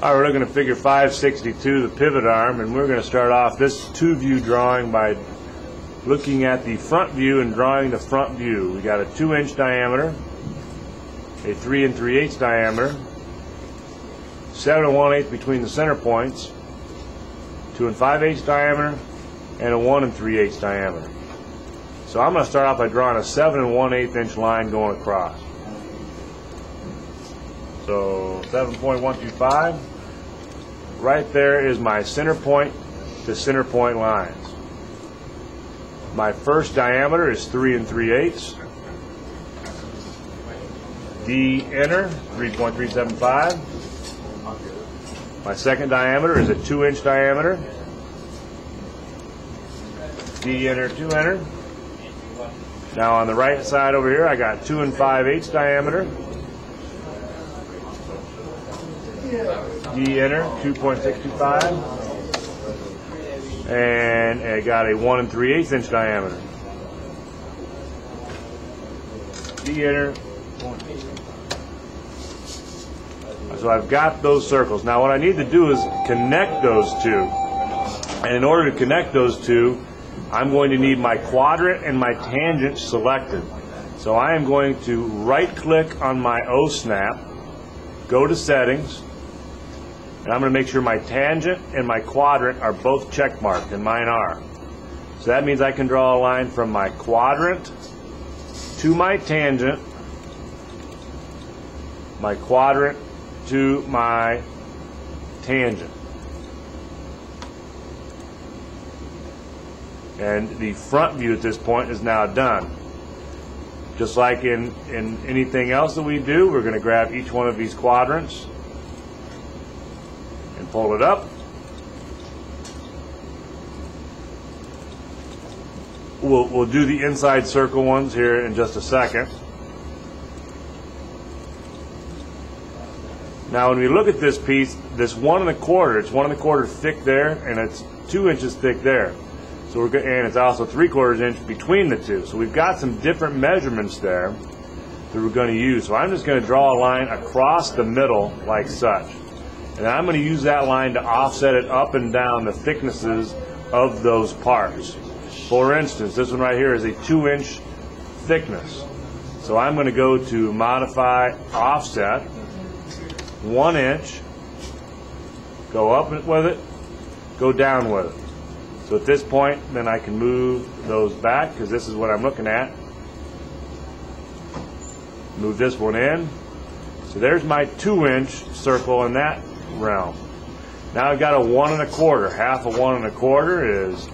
Alright, we're looking at figure 562, the pivot arm, and we're going to start off this two-view drawing by looking at the front view and drawing the front view. We got a 2-inch diameter, a 3 3/8 diameter, 7 1/8 between the center points, 2 5/8 diameter, and a 1 3/8 diameter. So I'm going to start off by drawing a 7 1/8 inch line going across. So 7.125, right there is my center point to center point lines. My first diameter is 3 3/8. D inner, 3.375. My second diameter is a 2-inch diameter. D inner, 2 inner. Now on the right side over here, I got 2 5/8 diameter. D inner, 2.625, and I got a 1 3/8 inch diameter. D inner. So I've got those circles. Now what I need to do is connect those two. And in order to connect those two, I'm going to need my quadrant and my tangent selected. So I am going to right click on my O snap, go to settings, and I'm going to make sure my tangent and my quadrant are both check marked, and mine are. So that means I can draw a line from my quadrant to my tangent, my quadrant to my tangent. And the front view at this point is now done. Just like in anything else that we do, we're going to grab each one of these quadrants and pull it up. We'll do the inside circle ones here in just a second. Now when we look at this piece, this 1 1/4, it's 1 1/4 thick there, and it's 2 inches thick there. So we're good, and it's also 3/4 inch between the two. So we've got some different measurements there that we're going to use. So I'm just going to draw a line across the middle like such. And I'm going to use that line to offset it up and down the thicknesses of those parts. For instance, this one right here is a 2-inch thickness. So I'm going to go to Modify Offset, 1 inch, go up with it, go down with it. So at this point, then I can move those back, because this is what I'm looking at. Move this one in. So there's my 2-inch circle in that realm. Now I've got a 1 1/4. Half of 1 1/4 is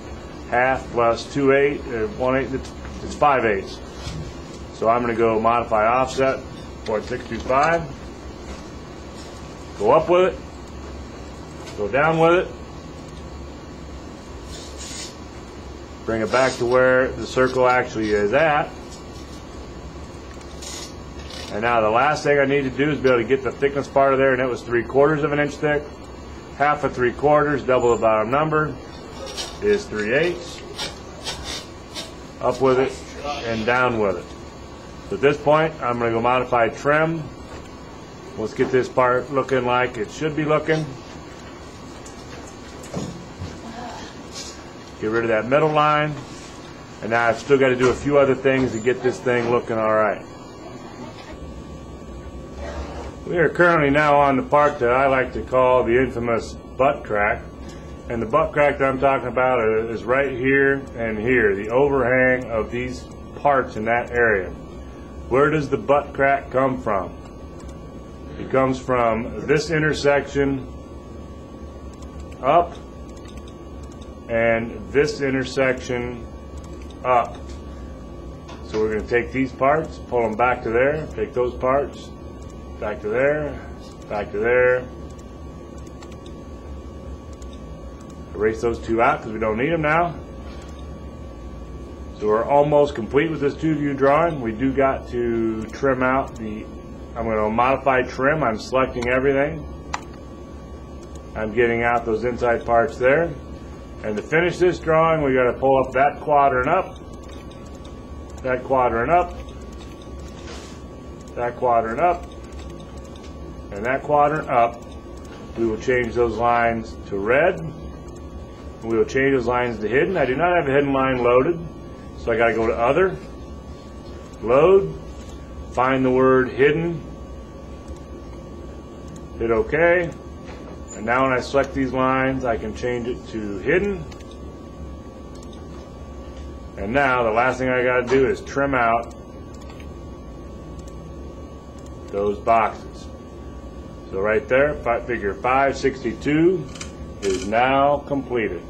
half plus 2/8, 1/8, it's 5/8. So I'm going to go Modify Offset, 0.625. Go up with it, go down with it, bring it back to where the circle actually is at. And now the last thing I need to do is be able to get the thickness part of there, and it was 3/4 of an inch thick. Half of 3/4, double the bottom number, is 3/8. Up with it and down with it. So at this point, I'm going to go Modify Trim. Let's get this part looking like it should be looking. Get rid of that middle line. And now I've still got to do a few other things to get this thing looking all right. We are currently now on the part that I like to call the infamous butt crack. And the butt crack that I'm talking about is right here and here, the overhang of these parts in that area. Where does the butt crack come from? It comes from this intersection up and this intersection up. So we're going to take these parts, pull them back to there, take those parts, back to there, back to there. Erase those two out because we don't need them now. So we're almost complete with this two-view drawing. We do got to trim out the, I'm going to modify trim. I'm selecting everything. I'm getting out those inside parts there. And to finish this drawing, we got to pull up that quadrant up, that quadrant up, that quadrant up, and that quadrant up, We will change those lines to red. We will change those lines to hidden. I do not have a hidden line loaded, so I got to go to Other, Load, find the word hidden, hit OK. And now when I select these lines, I can change it to hidden. And now the last thing I got to do is trim out those boxes. So right there, figure 562 is now completed.